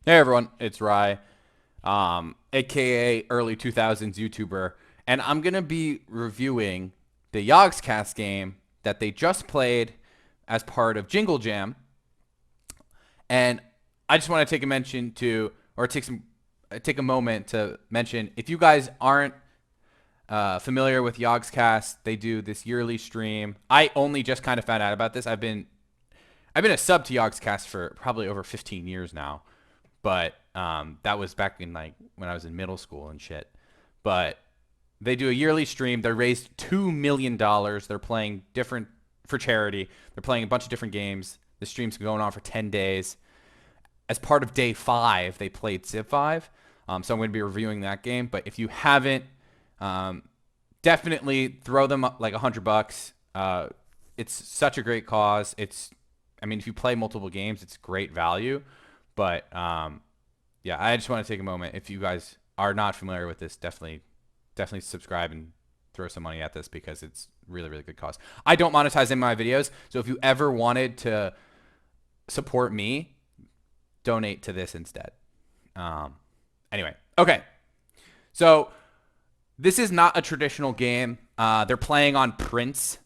Hey everyone, it's Rye, aka early 2000s YouTuber, and I'm gonna be reviewing the Yogcast game that they just played as part of Jingle Jam, and I just want to take a mention to, or take a moment to mention, if you guys aren't familiar with Yogscast, they do this yearly stream. I only just kind of found out about this. I've been a sub to Yogscast for probably over 15 years now, but that was back in like when I was in middle school and shit. But they do a yearly stream. They raised $2 million. They're playing different for charity. They're playing a bunch of different games. The stream's going on for 10 days. As part of day 5, they played Civ 5. So I'm going to be reviewing that game. But if you haven't, um, definitely throw them up like $100. It's such a great cause. I mean, if you play multiple games, it's great value. But yeah, I just want to take a moment. If you guys are not familiar with this, definitely subscribe and throw some money at this because it's really, really good cause. I don't monetize in my videos, so if you ever wanted to support me, donate to this instead. Anyway, okay. So this is not a traditional game. They're playing on Prince,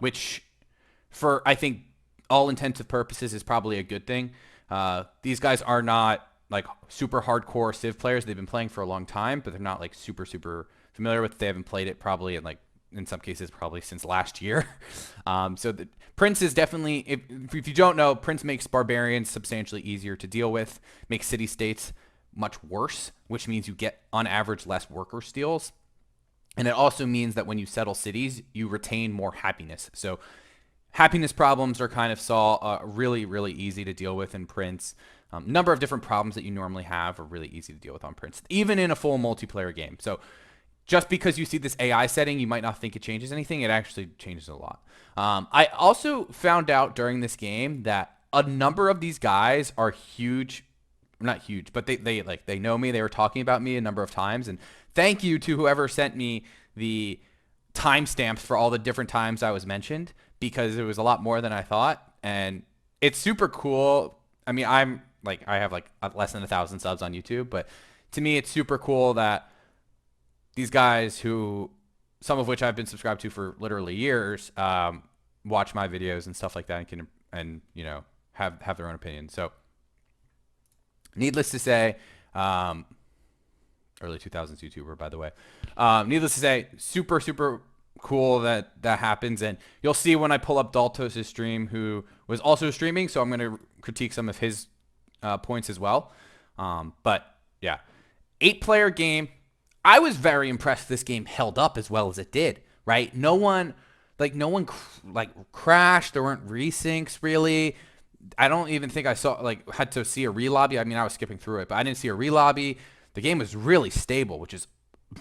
which for, I think, all intents and purposes is probably a good thing. These guys are not like super hardcore Civ players. They've been playing for a long time, but they're not like super familiar with it. They haven't played it probably in some cases probably since last year. So the Prince is definitely, if you don't know, Prince makes barbarians substantially easier to deal with, makes city states much worse, which means you get on average less worker steals. And it also means that when you settle cities, you retain more happiness. So happiness problems are kind of really easy to deal with in Prince. Number of different problems that you normally have are really easy to deal with on Prince, even in a full multiplayer game. So just because you see this AI setting, you might not think it changes anything. It actually changes a lot. I also found out during this game that a number of these guys are huge, not huge, but they know me. They were talking about me a number of times, and thank you to whoever sent me the timestamps for all the different times I was mentioned, because it was a lot more than I thought, and it's super cool. I mean, I have like less than 1,000 subs on YouTube, but to me, it's super cool that these guys, who some of which I've been subscribed to for literally years, watch my videos and stuff like that, and have their own opinion. So, needless to say, early 2000s YouTuber, by the way. Needless to say, super cool that happens, and you'll see when I pull up Daltos' stream, who was also streaming, so I'm going to critique some of his points as well. But yeah, 8-player game. I was very impressed this game held up as well as it did, right? No one crashed. There weren't resyncs really. I don't even think I had to see a relobby. I mean, I was skipping through it, but I didn't see a relobby. The game was really stable, which is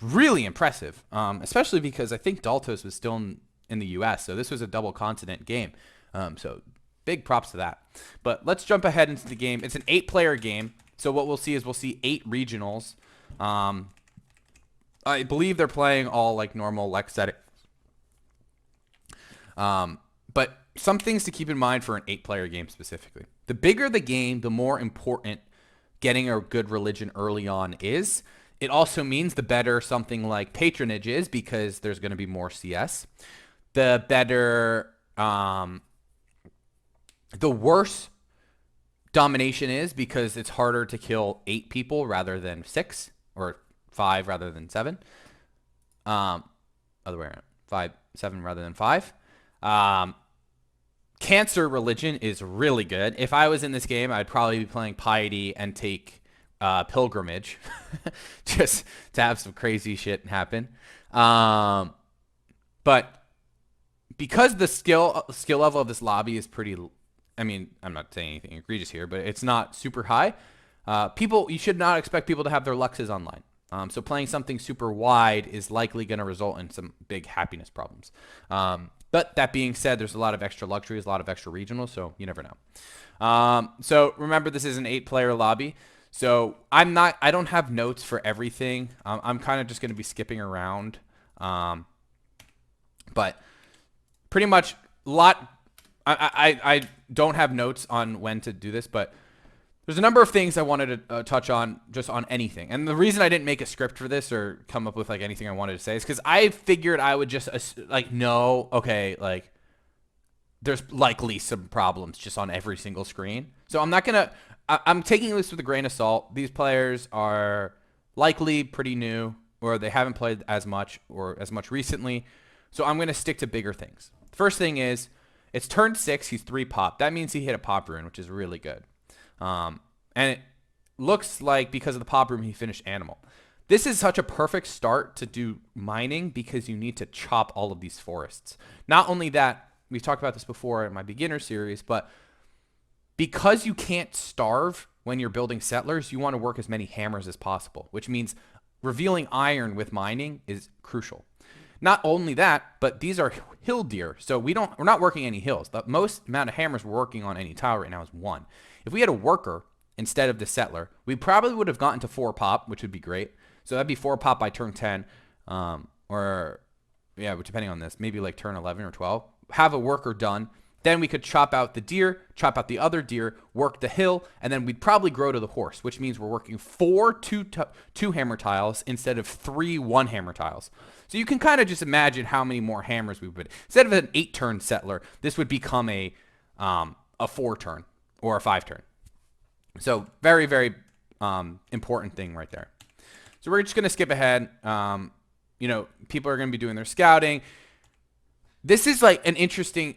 really impressive, especially because I think Daltos was still in the U.S., so this was a double continent game. So big props to that. But let's jump ahead into the game. It's an 8-player game, so what we'll see is 8 regionals. I believe they're playing all like normal Lex settings. But some things to keep in mind for an 8-player game specifically. The bigger the game, the more important getting a good religion early on is. It also means the better something like patronage is, because there's going to be more CS. The better, the worse domination is, because it's harder to kill 8 people rather than 6, or 5 rather than 7. Other way around, 7 rather than 5. Cancer religion is really good. If I was in this game, I'd probably be playing piety and take pilgrimage, just to have some crazy shit happen. But because the skill level of this lobby is pretty, I mean, I'm not saying anything egregious here, but it's not super high. You should not expect people to have their Luxes online. So playing something super wide is likely going to result in some big happiness problems. But that being said, there's a lot of extra luxuries, a lot of extra regionals, so you never know. So remember, this is an 8-player lobby. So I don't have notes for everything. I'm kind of just going to be skipping around. But pretty much I don't have notes on when to do this, but There's a number of things I wanted to touch on, just on anything. And the reason I didn't make a script for this or come up with like anything I wanted to say is because I figured I would just like, no, okay, like there's likely some problems just on every single screen. So I'm not going to, I'm taking this with a grain of salt. These players are likely pretty new, or they haven't played as much or as much recently. So I'm going to stick to bigger things. First thing is, it's turn 6, he's 3 pop. That means he hit a pop rune, which is really good. And it looks like because of the pop room, he finished animal. This is such a perfect start to do mining because you need to chop all of these forests. Not only that, we've talked about this before in my beginner series, but because you can't starve when you're building settlers, you want to work as many hammers as possible, which means revealing iron with mining is crucial. Not only that, but these are hill deer, so we're not working any hills. The most amount of hammers we're working on any tile right now is 1. If we had a worker instead of the settler, we probably would have gotten to 4 pop, which would be great. So that'd be 4 pop by turn 10, or yeah, depending on this, maybe like turn 11 or 12. Have a worker done. Then we could chop out the deer, chop out the other deer, work the hill, and then we'd probably grow to the horse, which means we're working 4 two hammer tiles instead of 3 one hammer tiles. So you can kind of just imagine how many more hammers we would. Instead of an 8-turn settler, this would become a 4-turn or a 5-turn. So very, very important thing right there. So we're just going to skip ahead. You know, people are going to be doing their scouting. This is like an interesting,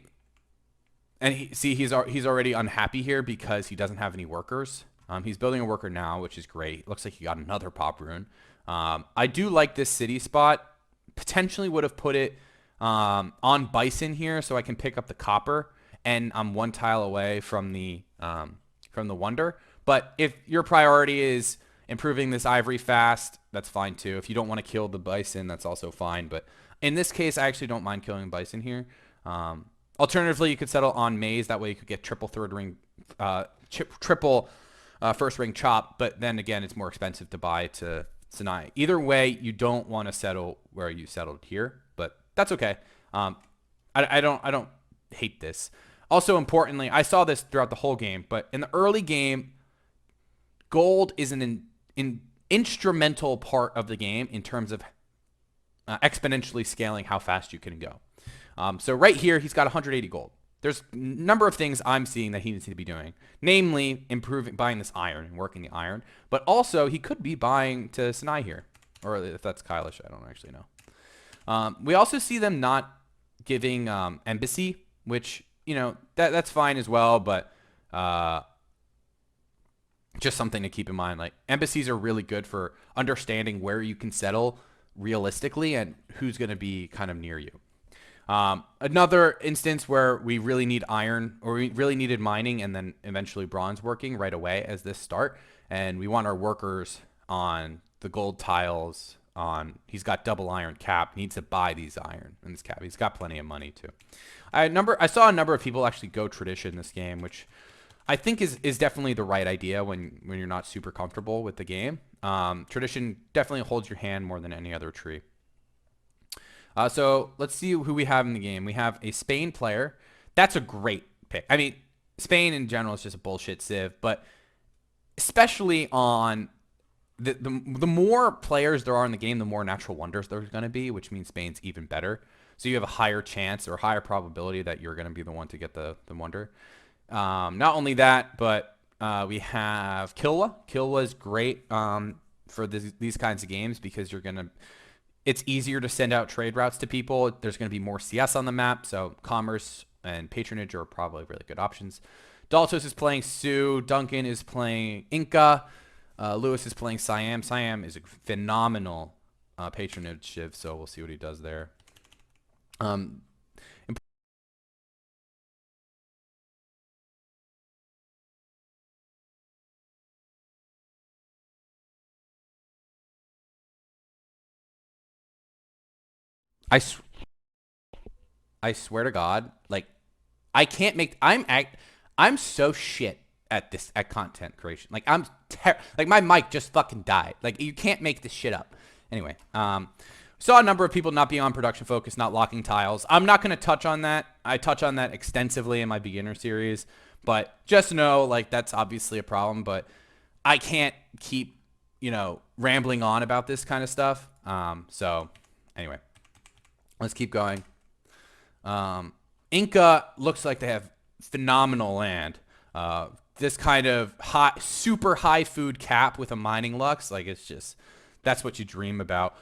and he's already unhappy here because he doesn't have any workers. He's building a worker now, which is great. Looks like he got another pop rune. I do like this city spot. Potentially would have put it on bison here so I can pick up the copper, and I'm 1 tile away from the wonder. But if your priority is improving this ivory fast, that's fine too. If you don't want to kill the bison, that's also fine. But in this case, I actually don't mind killing bison here. Alternatively, you could settle on maize. That way you could get triple third ring, triple first ring chop. But then again, it's more expensive to buy to Sinai. Either way, you don't want to settle where you settled here, but that's okay. I don't hate this. Also, importantly, I saw this throughout the whole game, but in the early game, gold is an instrumental part of the game in terms of exponentially scaling how fast you can go. So right here, he's got 180 gold. There's a number of things I'm seeing that he needs to be doing, namely buying this iron and working the iron, but also he could be buying to Sinai here, or if that's Kylish, I don't actually know. We also see them not giving embassy, which, you know, that's fine as well, but just something to keep in mind. Like, embassies are really good for understanding where you can settle realistically and who's going to be kind of near you. Another instance where we really need iron, or we really needed mining and then eventually bronze working right away as this start. And we want our workers on the gold tiles. He's got double iron cap, needs to buy these iron in this cap. He's got plenty of money too. I saw a number of people actually go tradition this game, which I think is definitely the right idea when you're not super comfortable with the game. Tradition definitely holds your hand more than any other tree. So let's see who we have in the game. We have a Spain player. That's a great pick. I mean, Spain in general is just a bullshit civ, but especially on the more players there are in the game, the more natural wonders there's going to be, which means Spain's even better. So you have a higher chance or higher probability that you're going to be the one to get the wonder. Not only that, but we have Kilwa. Kilwa is great for these kinds of games because it's easier to send out trade routes to people. There's going to be more CS on the map, so commerce and patronage are probably really good options. Daltos is playing Sioux. Duncan is playing Inca. Lewis is playing Siam. Siam is a phenomenal patronage shiv, so we'll see what he does there. I swear to God, like, I can't make. I'm so shit at content creation. Like, like my mic just fucking died. Like, you can't make this shit up. Anyway, Saw a number of people not being on production focus, not locking tiles. I'm not going to touch on that. I touch on that extensively in my beginner series, but just know like that's obviously a problem, but I can't keep, rambling on about this kind of stuff. So anyway, let's keep going. Inca looks like they have phenomenal land. This kind of super high food cap with a mining lux, like it's just, that's what you dream about.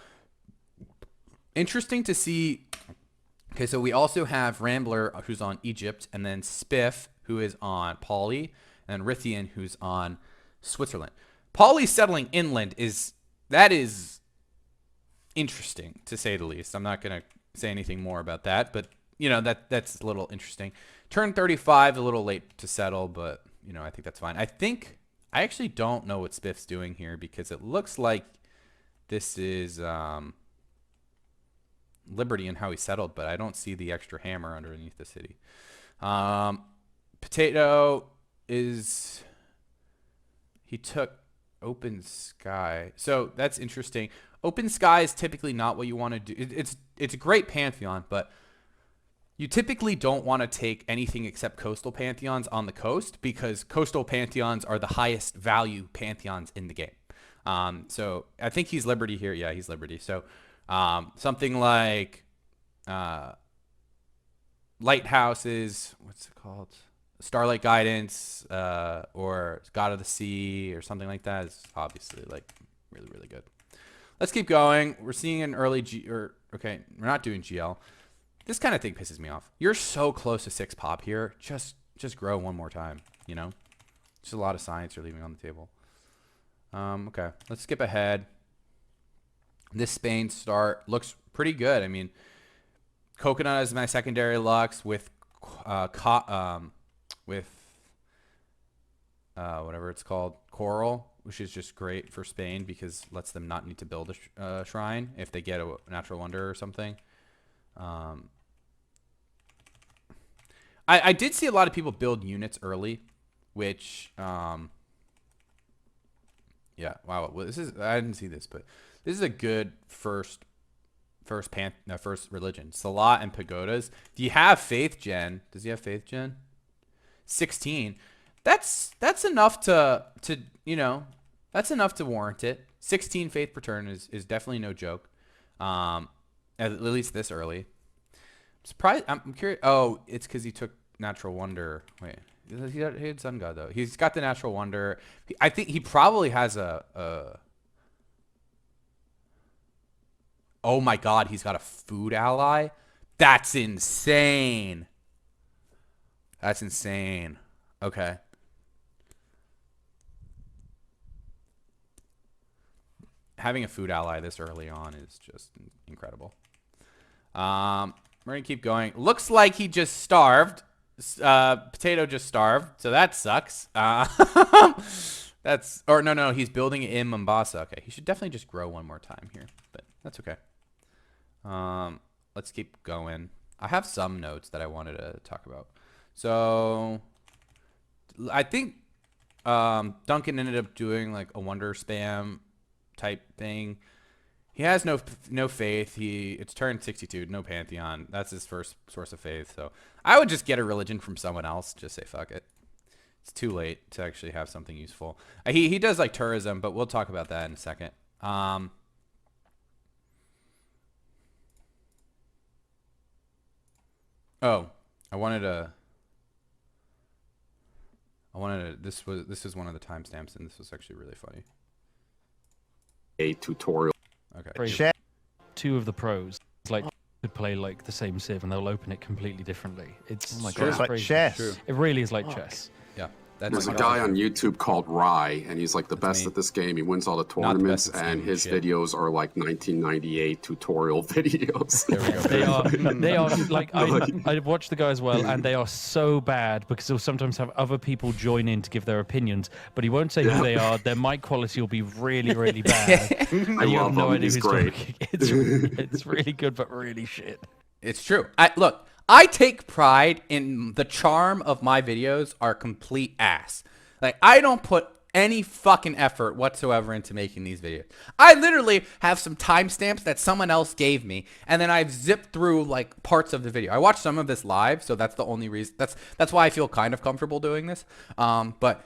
Interesting to see. Okay, so we also have Rambler, who's on Egypt, and then Spiff, who is on Poly, and Rithian, who's on Switzerland. Poly settling inland is interesting, to say the least. I'm not going to say anything more about that, but, that's a little interesting. Turn 35, a little late to settle, but, I think that's fine. I actually don't know what Spiff's doing here because it looks like this is... Liberty and how he settled, but I don't see the extra hammer underneath the city. Potato he took Open Sky, so that's interesting. Open Sky is typically not what you want to do. It's a great pantheon, but you typically don't want to take anything except coastal pantheons on the coast because coastal pantheons are the highest value pantheons in the game. So I think he's Liberty here. Yeah, he's Liberty. So something like Lighthouses, what's it called? Starlight Guidance, or God of the Sea, or something like that is obviously like really, really good. Let's keep going. We're seeing an early okay, we're not doing GL. This kind of thing pisses me off. You're so close to 6 pop here. Just grow one more time, Just a lot of science you're leaving on the table. Okay, let's skip ahead. This Spain start looks pretty good. I mean, Coconut is my secondary lux with whatever it's called, Coral, which is just great for Spain because it lets them not need to build a shrine if they get a natural wonder or something. I did see a lot of people build units early, which yeah, wow. Well, I didn't see this, but this is a good first religion. Salah and pagodas. Do you have faith gen? Does he have faith gen? 16. That's enough to that's enough to warrant it. 16 faith per turn is definitely no joke. At least this early. I'm surprised. I'm curious. Oh, it's because he took natural wonder. Wait, he had Sun God though. He's got the natural wonder. I think he probably has a oh my God, he's got a food ally? That's insane. That's insane. Okay. Having a food ally this early on is just incredible. We're going to keep going. Looks like he just starved. Potato just starved, so that sucks. No, he's building in Mombasa. Okay, he should definitely just grow one more time here, but that's okay. Let's keep going. I have some notes that I wanted to talk about. So I think Duncan ended up doing like a wonder spam type thing. He has no faith. It's turn 62, no pantheon. That's his first source of faith. So I would just get a religion from someone else. Just say fuck it. It's too late to actually have something useful. He does like tourism, but we'll talk about that in a second. Oh, I wanted to. This was one of the timestamps, and this was actually really funny. A tutorial. Okay. Two of the pros, like, could play like the same Civ, and they'll open it completely differently. It's it's like chess. It really is like chess. Yeah. There's a guy on YouTube called Rye, and he's like the best at this game. He wins all the tournaments, and his videos are like 1998 tutorial videos. They are like I watch the guy as well, and they are so bad because he'll sometimes have other people join in to give their opinions, but he won't say who they are. Their mic quality will be really, really bad. I you love have no him. idea He's who's great. talking. It's really good, but really shit. It's true. Look, I take pride in the charm of my videos are complete ass. Like, I don't put any fucking effort whatsoever into making these videos. I literally have some timestamps that someone else gave me, and then I've zipped through like parts of the video. I watched some of this live, so that's the only reason. That's why I feel kind of comfortable doing this. But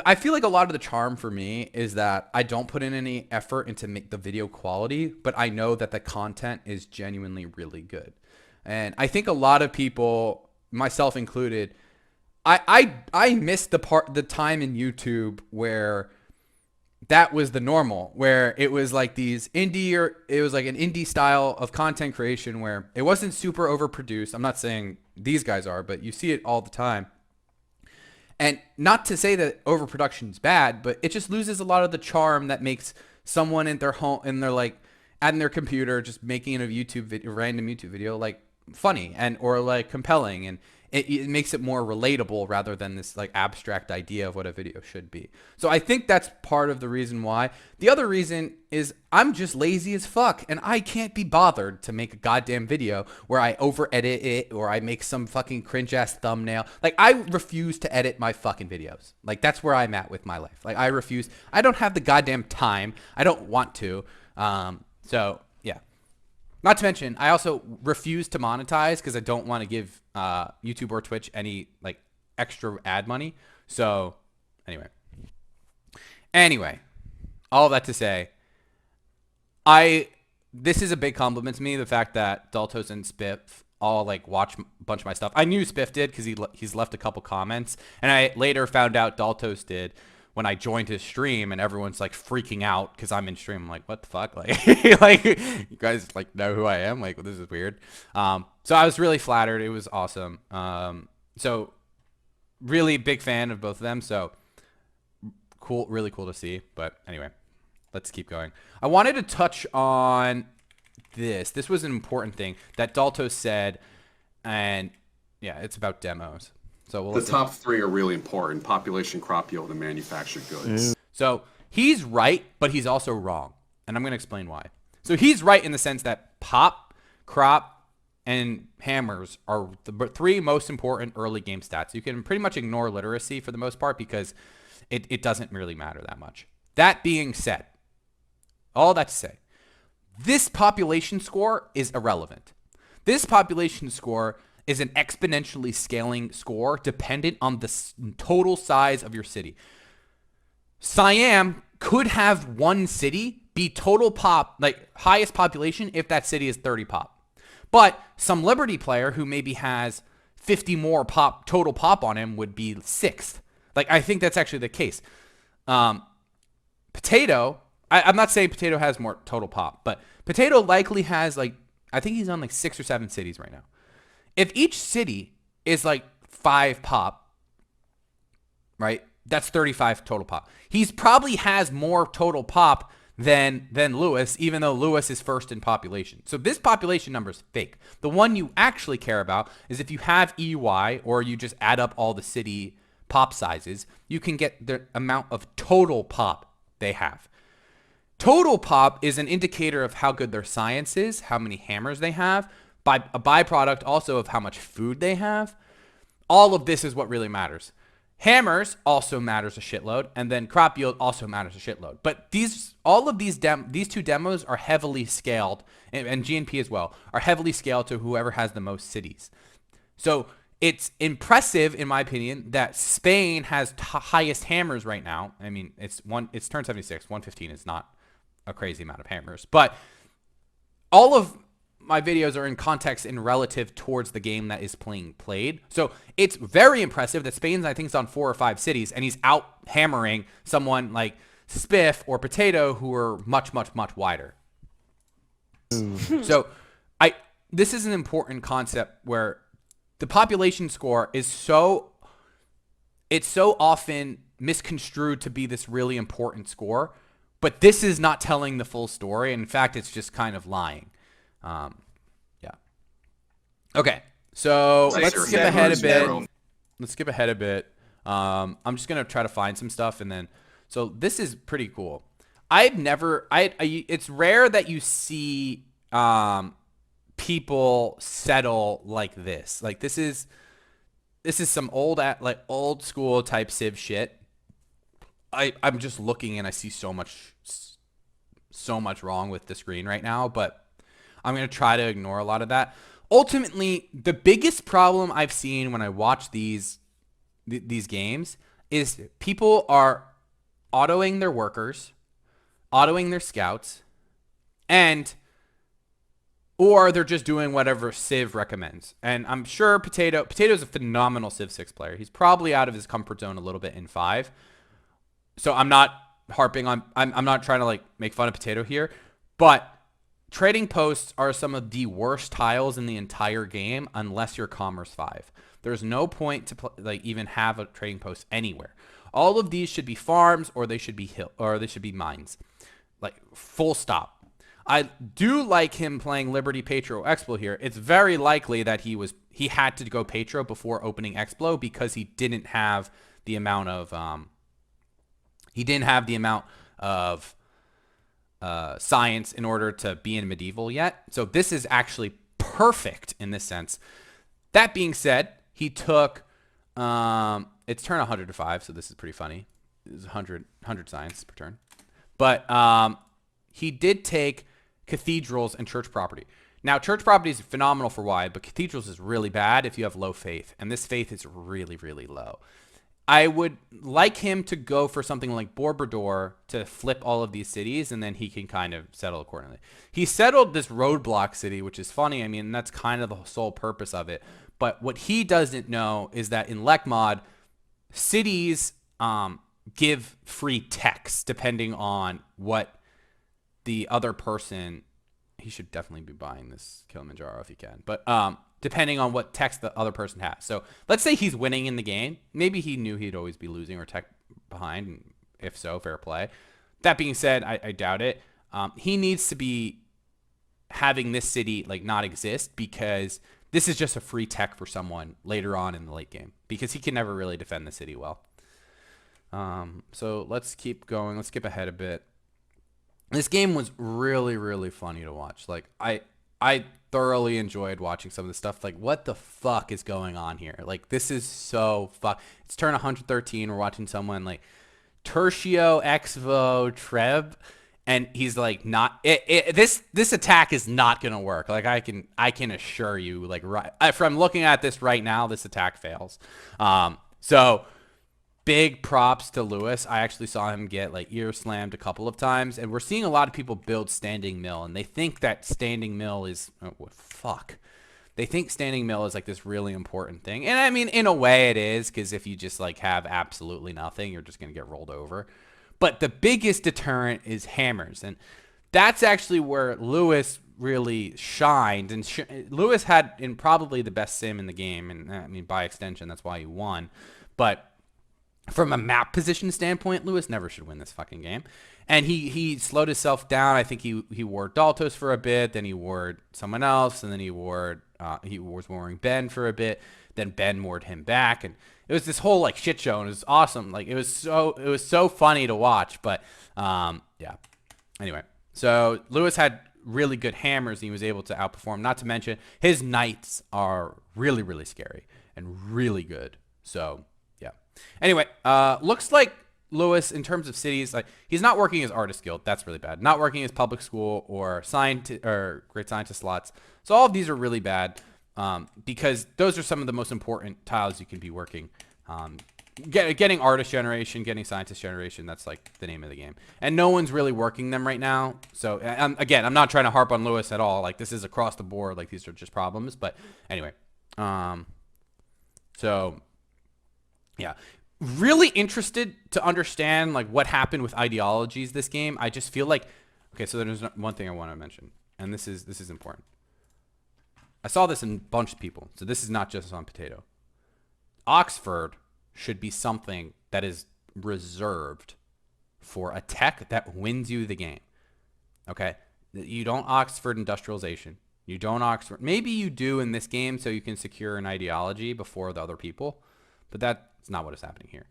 I feel like a lot of the charm for me is that I don't put in any effort into make the video quality, but I know that the content is genuinely really good. And I think a lot of people, myself included, I missed the time in YouTube where that was the normal, where it was like it was like an indie style of content creation where it wasn't super overproduced. I'm not saying these guys are, but you see it all the time. And not to say that overproduction is bad, but it just loses a lot of the charm that makes someone in their home, and they're like at their computer, just making a random YouTube video, like funny or like compelling, and it makes it more relatable rather than this like abstract idea of what a video should be. So I think that's part of the reason why. The other reason is I'm just lazy as fuck, and I can't be bothered to make a goddamn video where I over edit it or I make some fucking cringe ass thumbnail. Like, I refuse to edit my fucking videos. Like, that's where I'm at with my life. Like, I refuse. I don't have the goddamn time. I don't want to. So yeah. Not to mention, I also refuse to monetize because I don't want to give YouTube or Twitch any like extra ad money. So anyway, all that to say, this is a big compliment to me, the fact that Daltos and Spiff all like watch a bunch of my stuff. I knew Spiff did because he's left a couple comments, and I later found out Daltos did when I joined his stream, and everyone's like freaking out because I'm in stream. I'm like, what the fuck? Like, like, you guys like know who I am? Like, well, this is weird. So I was really flattered. It was awesome. So really big fan of both of them. So cool, really cool to see. But anyway, let's keep going. I wanted to touch on this. This was an important thing that Daltos said, and yeah, it's about demos. So the top three are really important: population, crop yield, and manufactured goods. So he's right, but he's also wrong. And I'm going to explain why. So he's right in the sense that pop, crop, and hammers are the three most important early game stats. You can pretty much ignore literacy for the most part because it doesn't really matter that much. That being said, all that to say, this population score is irrelevant. This population score is an exponentially scaling score dependent on the total size of your city. Siam could have one city be total pop, like highest population, if that city is 30 pop. But some Liberty player who maybe has 50 more total pop on him would be sixth. Like, I think that's actually the case. Potato, I'm not saying Potato has more total pop, but Potato likely has like, I think he's on like 6 or 7 cities right now. If each city is like 5 pop, right? That's 35 total pop. He's probably has more total pop than Lewis, even though Lewis is first in population. So this population number is fake. The one you actually care about is if you have EY, or you just add up all the city pop sizes, you can get the amount of total pop they have. Total pop is an indicator of how good their science is, how many hammers they have, by a byproduct also of how much food they have. All of this is what really matters. Hammers also matters a shitload, and then crop yield also matters a shitload. But these two demos are heavily scaled, and GNP as well, are heavily scaled to whoever has the most cities. So it's impressive, in my opinion, that Spain has highest hammers right now. I mean, it's turn 76. 115 is not a crazy amount of hammers, but all of my videos are in context and relative towards the game that is played. So it's very impressive that Spain's, I think, is on 4 or 5 cities, and he's out hammering someone like Spiff or Potato, who are much, much, much wider. So this is an important concept where the population score is so often misconstrued to be this really important score, but this is not telling the full story. In fact, it's just kind of lying. Yeah. Okay. So let's skip ahead a bit. Let's skip ahead a bit. I'm just going to try to find some stuff. And then, so this is pretty cool. It's rare that you see, people settle like this. Like, this is some old school type Civ shit. I'm just looking and I see so much wrong with the screen right now, but I'm going to try to ignore a lot of that. Ultimately, the biggest problem I've seen when I watch these games is people are autoing their workers, autoing their scouts, or they're just doing whatever Civ recommends. And I'm sure Potato's a phenomenal Civ 6 player. He's probably out of his comfort zone a little bit in 5. So I'm not harping on, I'm not trying to like make fun of Potato here, but trading posts are some of the worst tiles in the entire game unless you're Commerce 5. There's no point to even have a trading post anywhere. All of these should be farms, or they should be mines. Like, full stop. I do like him playing Liberty, Patro, Explo here. It's very likely that he had to go Patro before opening Explo because he didn't have the amount of science in order to be in medieval yet. So this is actually perfect in this sense. That being said, he took it's turn 100 to 5, so this is pretty funny. It's 100 science per turn. But he did take cathedrals and church property. Now, church property is phenomenal for wide, but cathedrals is really bad if you have low faith, and this faith is really, really low. I would like him to go for something like Borbador to flip all of these cities, and then he can kind of settle accordingly. He settled this roadblock city, which is funny. I mean, that's kind of the sole purpose of it. But what he doesn't know is that in Lekmod, cities give free techs depending on what the other person, he should definitely be buying this Kilimanjaro if he can, but depending on what text the other person has. So let's say he's winning in the game. Maybe he knew he'd always be losing or tech behind, and if so, fair play. That being said, I doubt it. He needs to be having this city like not exist, because this is just a free tech for someone later on in the late game, because he can never really defend the city well. So let's keep going. Let's skip ahead a bit. This game was really, really funny to watch. Like, I thoroughly enjoyed watching some of the stuff. Like, what the fuck is going on here? Like, this is so It's turn 113. We're watching someone like Tertio, Exvo, Treb, and he's like, this attack is not gonna work. Like, I can assure you, like, from looking at this right now, this attack fails. So big props to Lewis. I actually saw him get like ear slammed a couple of times, and we're seeing a lot of people build standing mill, and they think that standing mill is They think standing mill is like this really important thing, and I mean, in a way it is, because if you just like have absolutely nothing, you're just gonna get rolled over. But the biggest deterrent is hammers, and that's actually where Lewis really shined. And Lewis had in probably the best sim in the game, and I mean by extension that's why he won. But from a map position standpoint, Lewis never should win this fucking game. And he slowed himself down. I think he wore Daltos for a bit, then he wore someone else, and then he was warring Ben for a bit. Then Ben moored him back, and it was this whole like shit show, and it was awesome. Like, it was so funny to watch. But yeah. Anyway, so Lewis had really good hammers, and he was able to outperform. Not to mention his knights are really, really scary and really good. So yeah. Anyway, looks like Lewis, in terms of cities, like, he's not working his artist guild. That's really bad. Not working his public school or great scientist slots. So all of these are really bad, because those are some of the most important tiles you can be working. Getting artist generation, getting scientist generation, that's like the name of the game. And no one's really working them right now. So again, I'm not trying to harp on Lewis at all. Like, this is across the board. Like, these are just problems. But anyway, so yeah. Really interested to understand like what happened with ideologies this game. I just feel like, okay, so there's one thing I want to mention, and this is important. I saw this in a bunch of people, so this is not just on Potato. Oxford should be something that is reserved for a tech that wins you the game. Okay, you don't Oxford industrialization. You don't Oxford. Maybe you do in this game, so you can secure an ideology before the other people, but that's not what is happening here.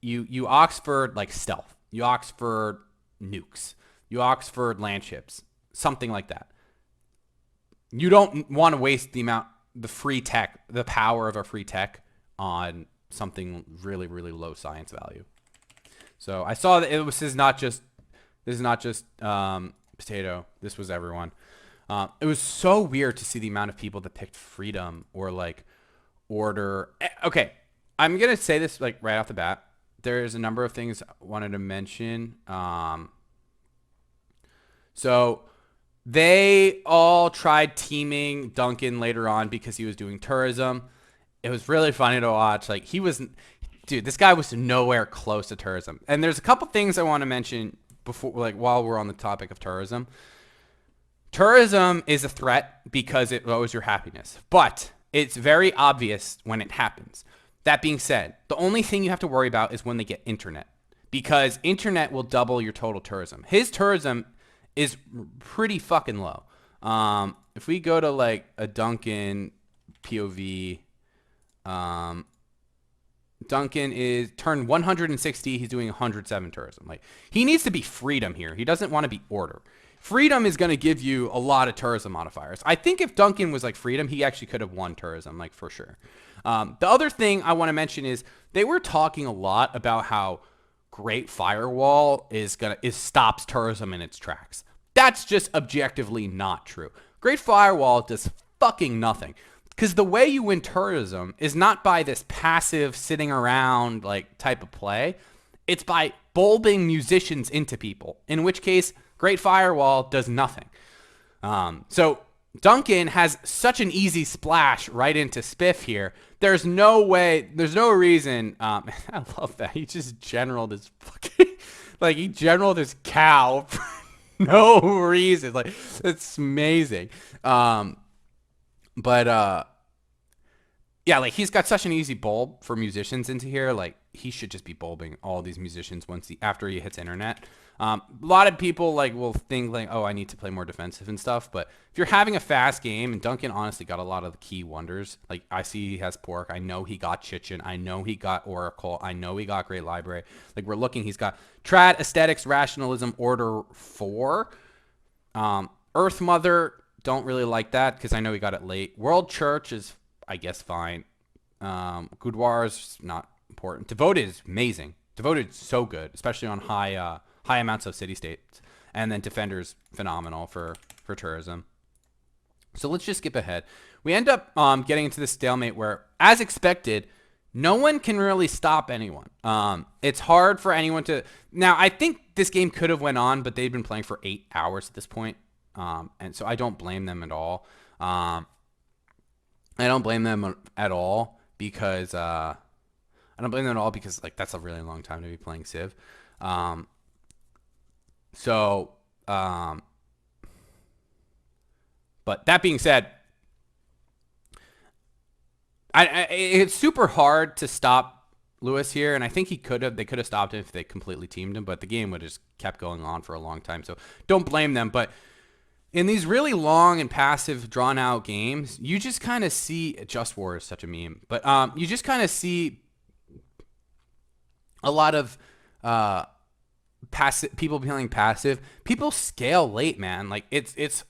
You Oxford like stealth. You Oxford nukes. You Oxford land ships. Something like that. You don't want to waste the free tech, the power of a free tech on something really, really low science value. So I saw that this is not just Potato. This was everyone. It was so weird to see the amount of people that picked Freedom or like Order. Okay, I'm gonna say this like right off the bat. There's a number of things I wanted to mention. So they all tried teaming Duncan later on because he was doing tourism. It was really funny to watch. Like this guy was nowhere close to tourism. And there's a couple things I want to mention before, like while we're on the topic of tourism. Tourism is a threat because it lowers your happiness, but it's very obvious when it happens. That being said, the only thing you have to worry about is when they get internet, because internet will double your total tourism. His tourism is pretty fucking low. If we go to like a Duncan POV, Duncan is turned 160. He's doing 107 tourism. Like, he needs to be Freedom here. He doesn't want to be Order. Freedom is going to give you a lot of tourism modifiers. I think if Duncan was like Freedom, he actually could have won tourism, like for sure. The other thing I want to mention is they were talking a lot about how Great Firewall stops tourism in its tracks. That's just objectively not true. Great Firewall does fucking nothing. Because the way you win tourism is not by this passive sitting around like type of play. It's by bulbing musicians into people, in which case Great Firewall does nothing. So Duncan has such an easy splash right into Spiff here. There's no reason. I love that. He just generaled his fucking, like he generaled his cow for no reason. Like, it's amazing. Yeah, like he's got such an easy bulb for musicians into here. Like, he should just be bulbing all these musicians after he hits internet. A lot of people like will think like, oh, I need to play more defensive and stuff. But if you're having a fast game, and Duncan honestly got a lot of the key wonders. Like, I see he has Pork. I know he got Chichen. I know he got Oracle. I know he got Great Library. Like, we're looking, he's got Trad, Aesthetics, Rationalism, Order 4. Earth Mother, don't really like that because I know he got it late. World Church is, I guess, fine. Goudoir is not important. Devoted is amazing. Devoted is so good, especially on high amounts of city states. And then Defender's phenomenal for tourism. So let's just skip ahead. We end up getting into this stalemate where, as expected, no one can really stop anyone. It's hard for anyone to... Now, I think this game could have went on, but they've been playing for 8 hours at this point. And so I don't blame them at all. Because like that's a really long time to be playing Civ. But that being said, it's super hard to stop Lewis here, and I think they could have stopped him if they completely teamed him, but the game would have just kept going on for a long time. So don't blame them. But in these really long and passive, drawn-out games, you just kind of see... Just War is such a meme. But you just kind of see a lot of people playing passive. People scale late, man. Like, it's...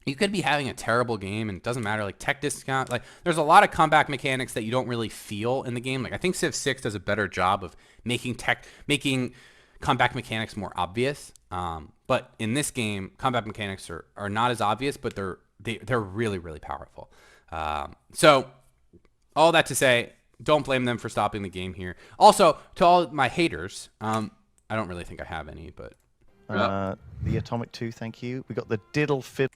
You could be having a terrible game, and it doesn't matter. Like, tech discount. Like, there's a lot of comeback mechanics that you don't really feel in the game. Like, I think Civ 6 does a better job of making comeback mechanics more obvious. But in this game, combat mechanics are not as obvious, but they're really, really powerful. So all that to say, don't blame them for stopping the game here. Also, to all my haters, I don't really think I have any, but... The Atomic 2, thank you. We got the Diddle Fiddle.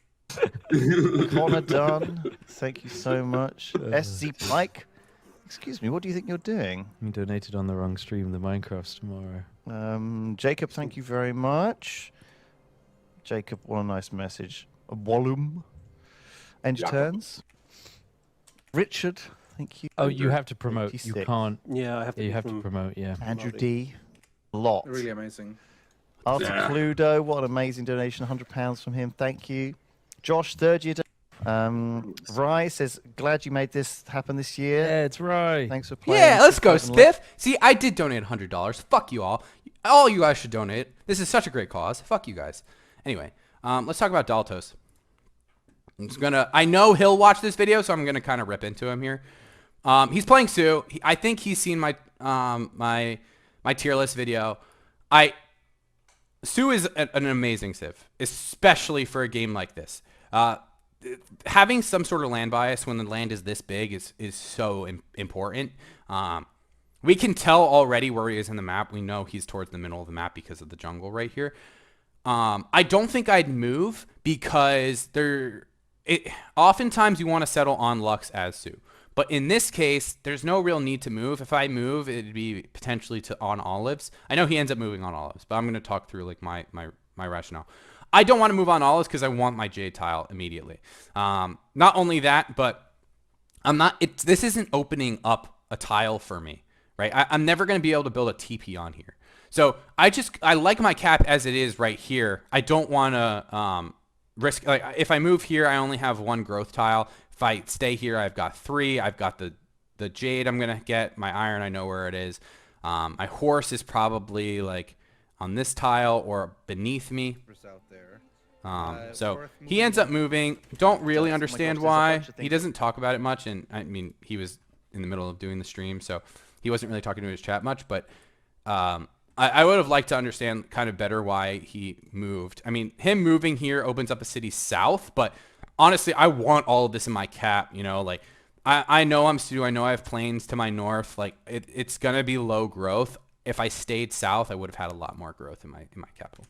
Connor Dunn, thank you so much. SZ Pike, excuse me, what do you think you're doing? You donated on the wrong stream, the Minecraft's tomorrow. Jacob, thank you very much. Jacob, what a nice message. A volume. End your turns. Richard, thank you. Oh, you have to promote. 86. You can't. Yeah, I have to. Yeah, you have to promote. Yeah. Andrew D. Lot. Really amazing. Arthur Cluedo, what an amazing donation. £100 from him. Thank you. Josh, third year. Rye says, glad you made this happen this year. Yeah, it's right. Thanks for playing. Yeah, let's go, Spiff. See, I did donate $100. Fuck you all. All you guys should donate. This is such a great cause. Fuck you guys. Anyway, let's talk about Daltos. I know he'll watch this video, so I'm gonna kind of rip into him here. He's playing Sue. I think he's seen my my tier list video. Sue is an amazing civ, especially for a game like this. Having some sort of land bias when the land is this big is so important. We can tell already where he is in the map. We know he's towards the middle of the map because of the jungle right here. I don't think I'd move because oftentimes you want to settle on Lux as Sue. But in this case, there's no real need to move. If I move, it'd be potentially on Olives. I know he ends up moving on Olives, but I'm going to talk through like my rationale. I don't want to move on Olives because I want my Jade tile immediately. Not only that, but this isn't opening up a tile for me, right? I'm never going to be able to build a TP on here. So I like my cap as it is right here. I don't want to risk, like if I move here, I only have 1 growth tile. If I stay here, I've got 3. I've got the Jade I'm going to get. My Iron, I know where it is. My Horse is probably like on this tile or beneath me. So he ends up moving. Don't really understand why. He doesn't talk about it much. And I mean, he was in the middle of doing the stream, so he wasn't really talking to his chat much. But I would have liked to understand kind of better why he moved. I mean, him moving here opens up a city south, but honestly, I want all of this in my cap, you know, like I know I'm Stu. I know I have plains to my north. Like it's going to be low growth. If I stayed south, I would have had a lot more growth in my capital.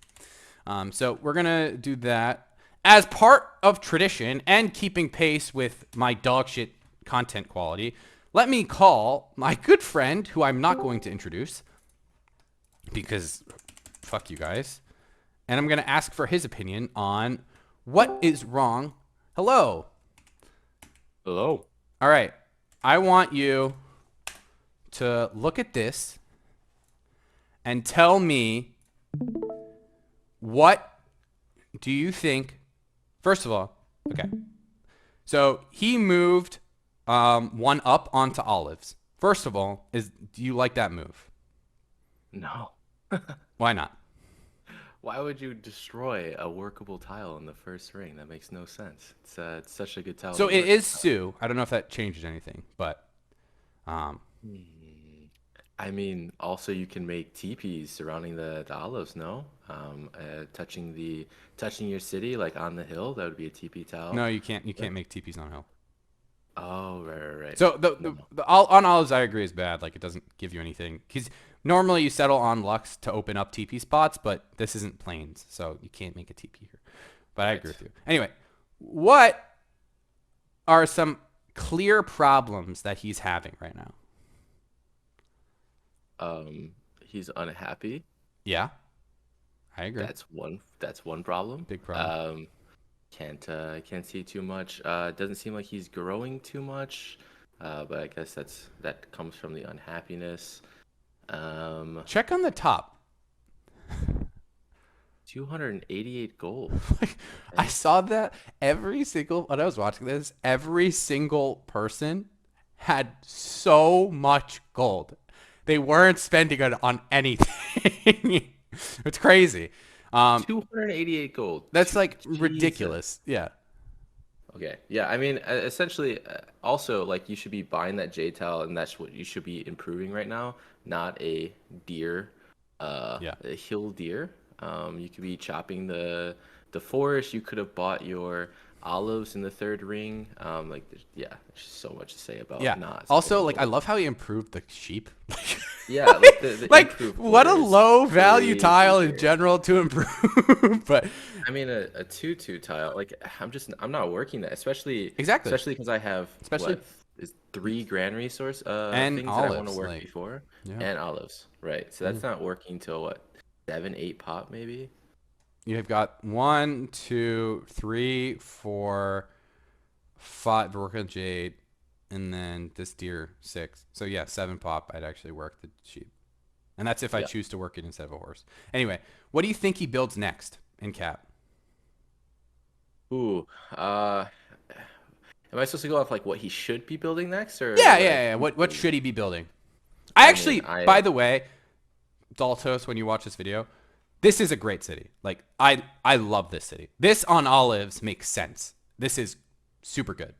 So we're going to do that as part of tradition and keeping pace with my dog shit content quality. Let me call my good friend, who I'm not going to introduce because fuck you guys. And I'm going to ask for his opinion on what is wrong. Hello. Hello. All right. I want you to look at this and tell me, what do you think? First of all, okay. So he moved 1 up onto Olives. First of all, do you like that move? No. Why not? Why would you destroy a workable tile in the first ring? That makes no sense. It's such a good tile. So it is Sue. I don't know if that changes anything, but I mean, also you can make TPs surrounding the olives. No, touching your city like on the hill. That would be a TP tile. no, you can't. You can't make TPs on hill. Oh, right. So the on Olives, I agree, is bad. Like it doesn't give you anything. Because normally you settle on Lux to open up TP spots, but this isn't plains, so you can't make a TP here. But I agree with you. Anyway, what are some clear problems that he's having right now? He's unhappy. Yeah, I agree. That's one problem. Big problem. Can't see too much. Doesn't seem like he's growing too much. But I guess that comes from the unhappiness. Check on the top. 288 gold. I saw that when I was watching this, every single person had so much gold. They weren't spending it on anything. It's crazy. 288 gold. That's like Jesus. Ridiculous. Yeah. Okay. Yeah. I mean, essentially, also like you should be buying that J tile, and that's what you should be improving right now. Not a deer, a hill deer. You could be chopping the forest. You could have bought your olives in the 3rd ring. There's just so much to say about not. Also, like I love how he improved the sheep. Yeah, like the like what a low value tile in general to improve. But I mean, a 2/2 tile. Like I'm not working that, especially Exactly. especially because I have is 3 grand resource and things olives, that I want to work before, and olives, right? So that's not working till what, 7-8 pop maybe. You've got 1, 2, 3, 4, 5 Vorka Jade, and then this deer 6. So yeah, 7 pop. I'd actually work the sheep, and that's if I choose to work it instead of a horse. Anyway, what do you think he builds next in cap? Ooh, am I supposed to go off like what he should be building next, or Yeah. What should he be building? By the way, Daltos, when you watch this video, this is a great city. Like I love this city. This on Olives makes sense. This is super good.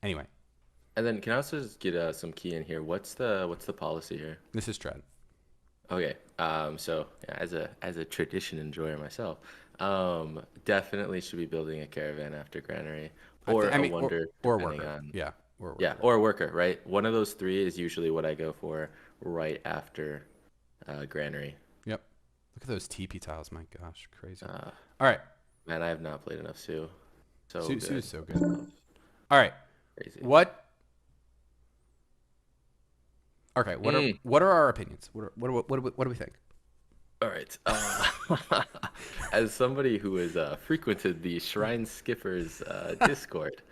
Anyway, and then can I also just get some key in here? What's the policy here? this is Tread. Okay. So yeah, as a tradition enjoyer myself, definitely should be building a caravan after granary or a wonder, or depending worker. on Yeah, or worker. yeah, or a worker, right? One of those three is usually what I go for right after granary. Yep. Look at those TP tiles. My gosh, crazy. Uh, All right. Man, I have not played enough Sue. So Sue's good. so good. All right. Crazy. What? Okay. What are our opinions? What do we think? All right. As somebody who has frequented the Shrine Skippers Discord,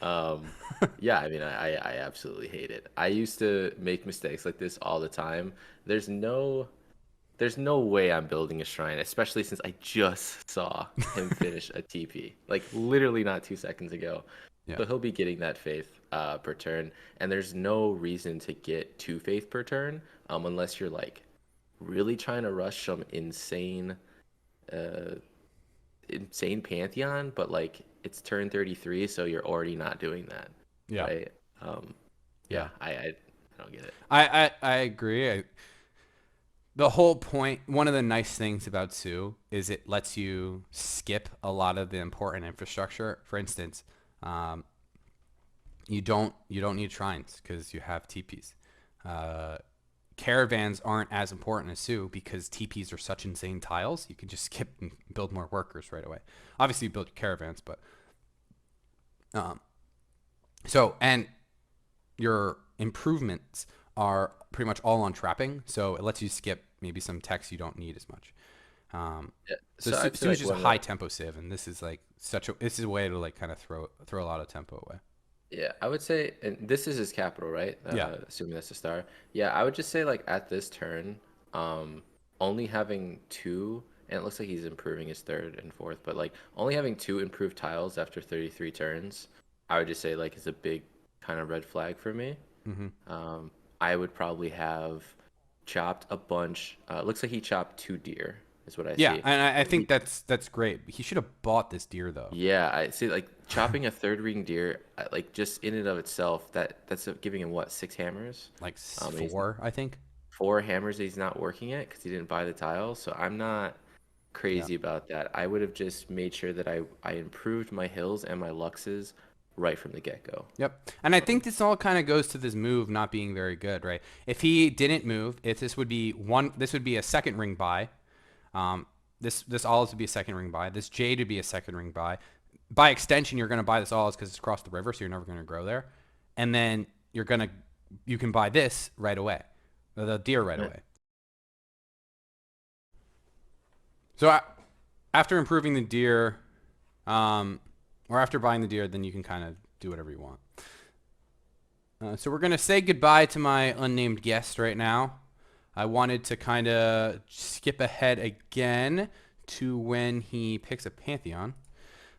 yeah, I mean, I absolutely hate it. I used to make mistakes like this all the time. There's no way I'm building a shrine, especially since I just saw him finish a TP, like literally not 2 seconds ago. Yeah. So he'll be getting that faith per turn, and there's no reason to get 2 faith per turn unless you're like really trying to rush some insane pantheon, but like it's turn 33, so you're already not doing that. Yeah. Right? Yeah, I don't get it. I agree. The whole point, one of the nice things about Sue is it lets you skip a lot of the important infrastructure. For instance, you don't need shrines because you have TPs. Caravans aren't as important as Sue because TPs are such insane tiles. You can just skip and build more workers right away. Obviously, you build your caravans, but and your improvements are pretty much all on trapping, so it lets you skip maybe some techs you don't need as much. Yeah, So I Sue feel is like just a high tempo civ, and this is like this is a way to like kind of throw a lot of tempo away. Yeah, I would say, and this is his capital, right? Yeah. Assuming that's a star. Yeah, I would just say like at this turn, only having two, and it looks like he's improving his third and fourth, but like only having two improved tiles after 33 turns, I would just say like is a big kind of red flag for me. Mm-hmm. I would probably have chopped a bunch. Looks like he chopped 2 deer, is what I Yeah, see. and I think that's great. He should have bought this deer though. Yeah, I see. Like chopping a third ring deer, like just in and of itself, that's giving him what, 6 hammers? Like 4, I think. 4 hammers that he's not working it because he didn't buy the tile. So I'm not crazy about that. I would have just made sure that I improved my hills and my luxes right from the get-go. Yep. And I think this all kind of goes to this move not being very good, right? If he didn't move, if this would be a second ring buy. This olive would be a second ring buy. This jade would be a second ring buy. By extension, you're going to buy this olive because it's across the river, so you're never going to grow there. And then you can buy this right away, the deer right away. So after improving the deer, or after buying the deer, then you can kind of do whatever you want. So we're going to say goodbye to my unnamed guest right now. I wanted to kind of skip ahead again to when he picks a Pantheon.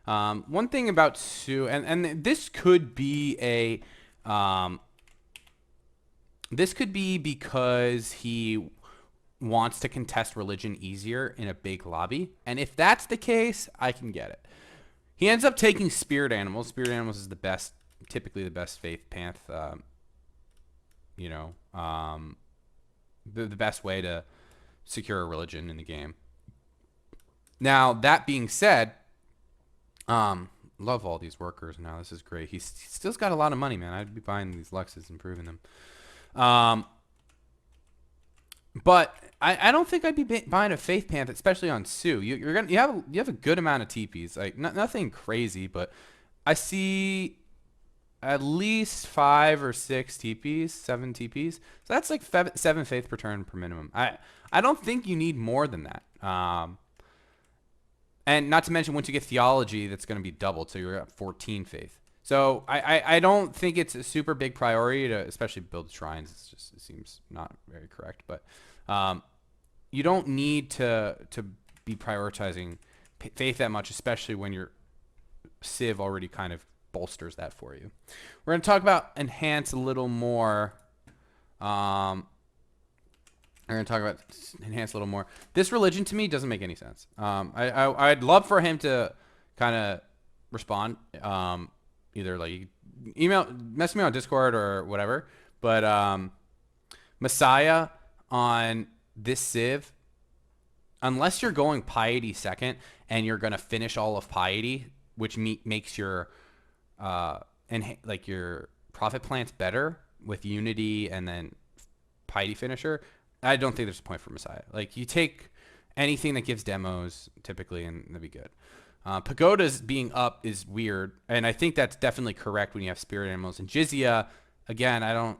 One thing about Sue, and this could be because he wants to contest religion easier in a big lobby. And if that's the case, I can get it. He ends up taking Spirit Animals. Spirit Animals is typically the best faith panth. The best way to secure a religion in the game. Now, that being said, love all these workers now. This is great. He still's got a lot of money, man. I'd be buying these Luxes, improving them. But I don't think I'd be buying a Faith Panth, especially on Sue. You have a good amount of TPs, like nothing crazy, but I see at least 5 or 6 TPs, 7 TPs. So that's like 7 faith per turn per minimum. I don't think you need more than that. And not to mention once you get theology, that's going to be doubled, so you're at 14 faith. So I don't think it's a super big priority to especially build shrines. It seems not very correct, but you don't need to be prioritizing faith that much, especially when your Civ already kind of bolsters that for you. We're going to talk about enhance a little more. This religion to me doesn't make any sense. I'd love for him to kind of respond, either like message me on Discord or whatever. But Messiah on this Civ, unless you're going Piety second and you're going to finish all of Piety, which makes your your profit plants better with Unity and then Piety finisher, I don't think there's a point for Messiah. Like, you take anything that gives demos typically, and that'd be good. Pagodas being up is weird, and I think that's definitely correct when you have spirit animals. And Jizya, again, I don't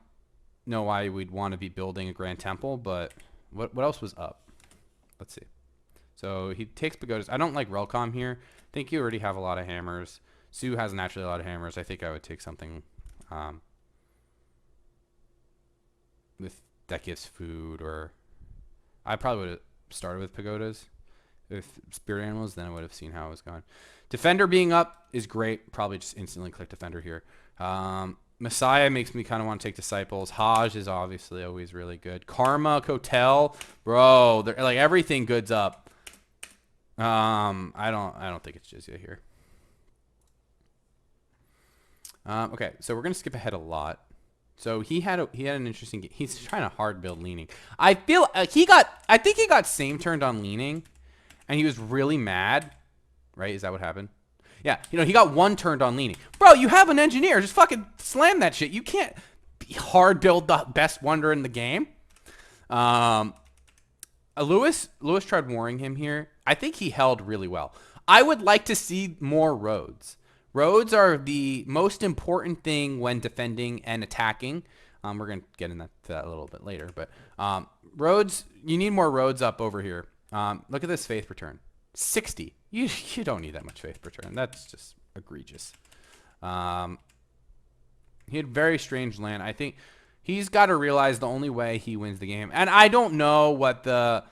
know why we'd want to be building a Grand Temple, but what else was up? Let's see. So he takes Pagodas. I don't like Relcom here. I think you already have a lot of hammers. Sue has naturally a lot of hammers. I think I would take something with that gives food, or I probably would have started with Pagodas. With spirit animals, then I would have seen how it was going. Defender being up is great. Probably just instantly click Defender here. Messiah makes me kind of want to take Disciples. Hajj is obviously always really good. Karma, Kotel, bro, they're like everything good's up. I don't think it's Jizya here. Okay, so we're gonna skip ahead a lot. So he had an interesting game. He's trying to hard build leaning. I feel I think he got same turned on leaning. And he was really mad, right? Is that what happened? Yeah, he got one turned on leaning. Bro, you have an engineer. Just fucking slam that shit. You can't hard build the best wonder in the game. Lewis tried warring him here. I think he held really well. I would like to see more roads. Roads are the most important thing when defending and attacking. We're going to get into that a little bit later. But roads, you need more roads up over here. Look at this faith return. 60. You don't need that much faith return. That's just egregious. He had very strange land. I think he's got to realize the only way he wins the game. And I don't know what the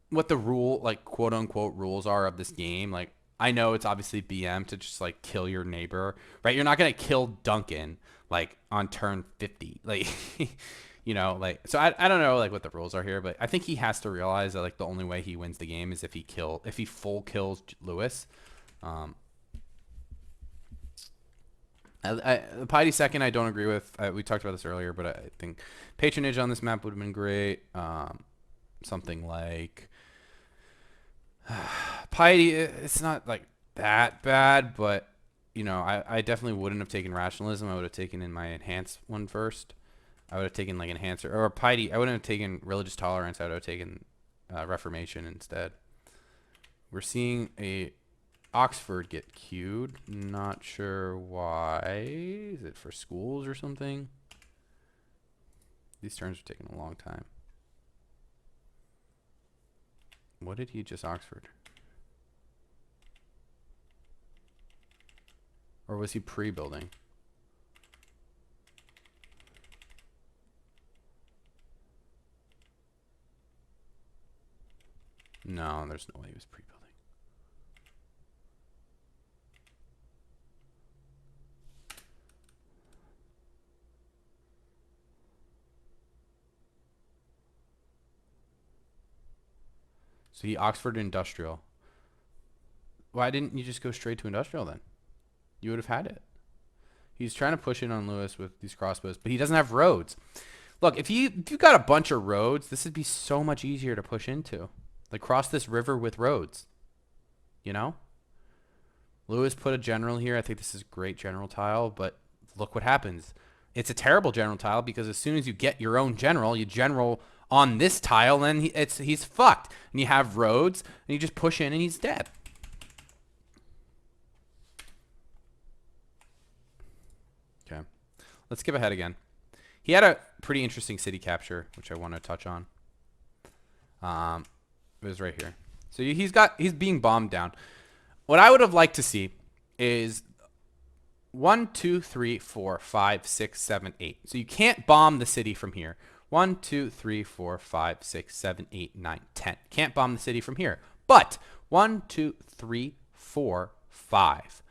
what the rule, like, quote unquote rules are of this game. Like, I know it's obviously BM to just like kill your neighbor, right? You're not going to kill Duncan like on turn 50. Like so I don't know like what the rules are here, but I think he has to realize that like the only way he wins the game is if he full kills Lewis. The Piety second I don't agree with. We talked about this earlier, but I think patronage on this map would have been great. Something like Piety, it's not like that bad, but I definitely wouldn't have taken rationalism. I would have taken in my enhanced one first. I would have taken like enhancer or Piety. I wouldn't have taken religious tolerance. I would have taken reformation instead. We're seeing a Oxford get queued. Not sure why. Is it for schools or something? These turns are taking a long time. What did he just Oxford? Or was he pre-building? No, there's no way he was pre-building. So he Oxford Industrial. Why didn't you just go straight to Industrial then? You would have had it. He's trying to push in on Lewis with these crossbows, but he doesn't have roads. Look, if you got a bunch of roads, this would be so much easier to push into. Like, cross this river with roads. Lewis put a general here. I think this is a great general tile, but look what happens. It's a terrible general tile because as soon as you get your own general, you general on this tile, and he's fucked. And you have roads, and you just push in, and he's dead. Okay. Let's skip ahead again. He had a pretty interesting city capture, which I want to touch on. It was right here. So he's being bombed down. What I would have liked to see is 1, 2, 3, 4, 5, 6, 7, 8. So you can't bomb the city from here. 1, 2, 3, 4, 5, 6, 7, 8, 9, 10. Can't bomb the city from here. But 1, 2, 3, 4, 5.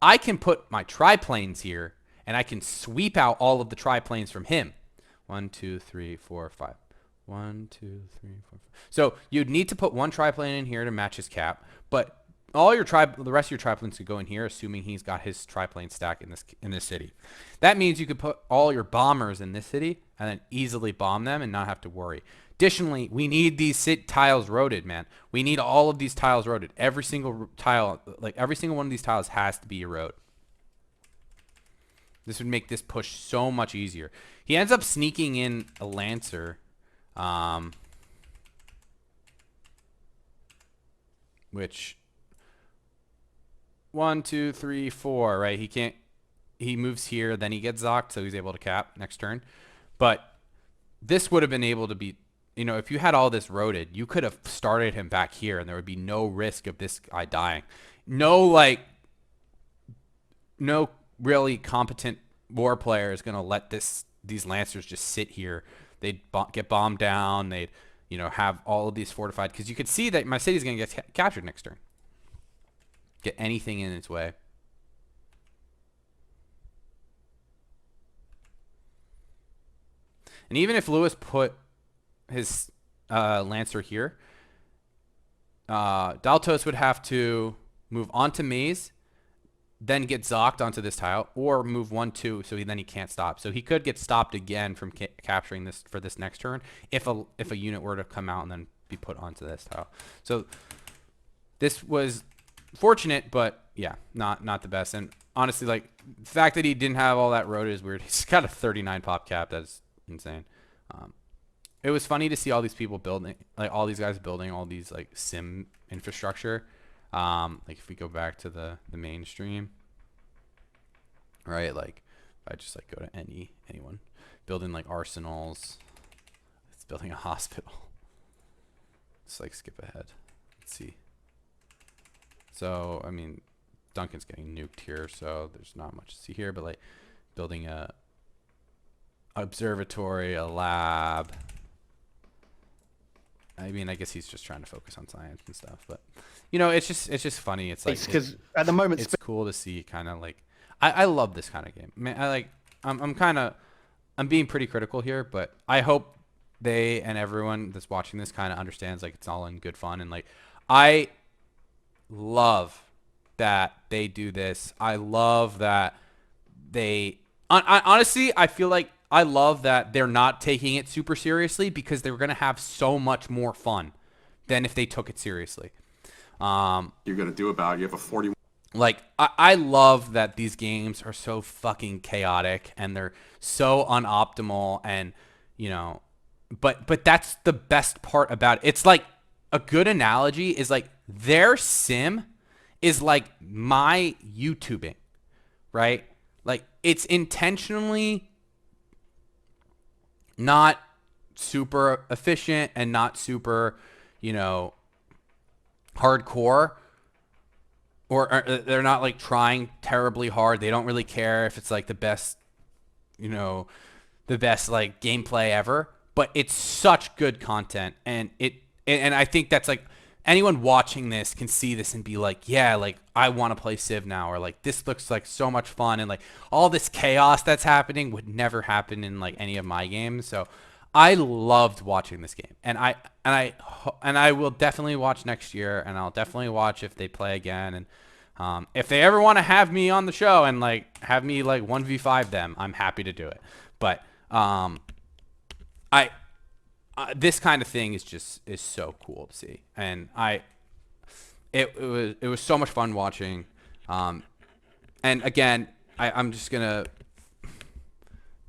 I can put my triplanes here, and I can sweep out all of the triplanes from him. 1, 2, 3, 4, 5. 1, 2, 3, 4, 5. So you'd need to put one triplane in here to match his cap, but all your the rest of your triplanes could go in here, assuming he's got his triplane stack in this city. That means you could put all your bombers in this city and then easily bomb them and not have to worry. Additionally, we need these tiles roaded, man. We need all of these tiles roaded. Every single tile, like every single one of these tiles has to be a road. This would make this push so much easier. He ends up sneaking in a Lancer. Which 1, 2, 3, 4, right? He moves here, then he gets zocked, so he's able to cap next turn. But this would have been able to be, if you had all this roaded, you could have started him back here and there would be no risk of this guy dying. No really competent war player is going to let these Lancers just sit here. They'd get bombed down. They'd have all of these fortified, because you could see that my city's going to get captured next turn. Get anything in its way. And even if Lewis put his Lancer here, Daltos would have to move onto Maze, then get zocked onto this tile, or move 1, 2, so then he can't stop. So he could get stopped again from capturing this for this next turn if a unit were to come out and then be put onto this tile. So this was fortunate, but yeah, not the best. And honestly, like, the fact that he didn't have all that road is weird. He's got a 39 pop cap. That's insane. It was funny to see all these people building, like all these guys building all these like sim infrastructure. Like if we go back to the mainstream, right? Like if I just like go to anyone building like arsenals, it's building a hospital. Let's like skip ahead. Let's see. So I mean, Duncan's getting nuked here, so there's not much to see here. But like building a observatory, a lab. I mean, I guess he's just trying to focus on science and stuff, but it's just funny. It's like because at the moment it's cool to see kind of like I love this kind of game. Man, I'm being pretty critical here, but I hope they and everyone that's watching this kind of understands like it's all in good fun, and like I love that they do this. I love that they honestly, I feel like I love that they're not taking it super seriously, because they're going to have so much more fun than if they took it seriously. You're going to do about, you have a 41. Like, I love that these games are so fucking chaotic and they're so unoptimal, and, but that's the best part about it. It's like a good analogy is like their sim is like my YouTubing, right? Like it's intentionally not super efficient and not super, hardcore, or they're not like trying terribly hard. They don't really care if it's like the best like gameplay ever, but it's such good content. And I think that's like anyone watching this can see this and be like, yeah, like I want to play Civ now, or like this looks like so much fun, and like all this chaos that's happening would never happen in like any of my games. So I loved watching this game, and I will definitely watch next year, and I'll definitely watch if they play again, and if they ever want to have me on the show and like have me like 1v5 them, I'm happy to do it. But this kind of thing is so cool to see, and it was so much fun watching. And again, I'm just gonna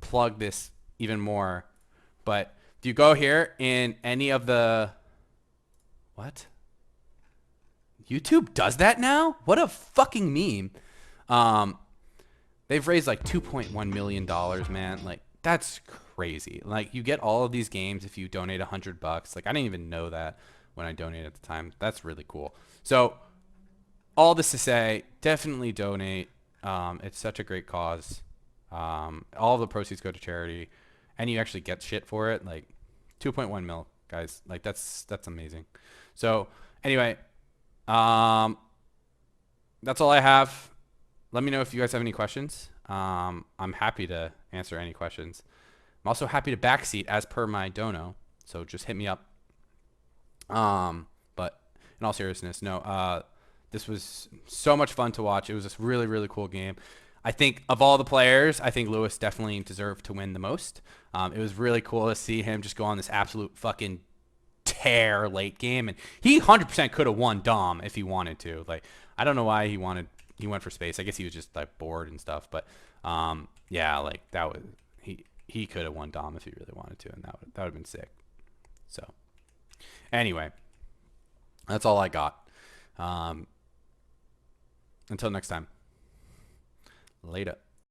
plug this even more, but if you go here in any of the YouTube does that now? What a fucking meme. They've raised like $2.1 million, man. Like that's crazy. Like you get all of these games if you donate $100. Like I didn't even know that when I donated at the time. That's really cool. So all this to say, definitely donate. It's such a great cause. All of the proceeds go to charity, and you actually get shit for it. Like 2.1 mil, guys. Like that's amazing. So anyway, that's all I have. Let me know if you guys have any questions. I'm happy to answer any questions. I'm also happy to backseat as per my dono, so just hit me up. But in all seriousness, no. This was so much fun to watch. It was a really, really cool game. I think of all the players, I think Lewis definitely deserved to win the most. It was really cool to see him just go on this absolute fucking tear late game, and he 100% could have won Dom if he wanted to. Like, I don't know why he went for space. I guess he was just like bored and stuff, but yeah, like that was he could have won Dom if he really wanted to, and that would have been sick. So anyway, that's all I got. Until next time, later.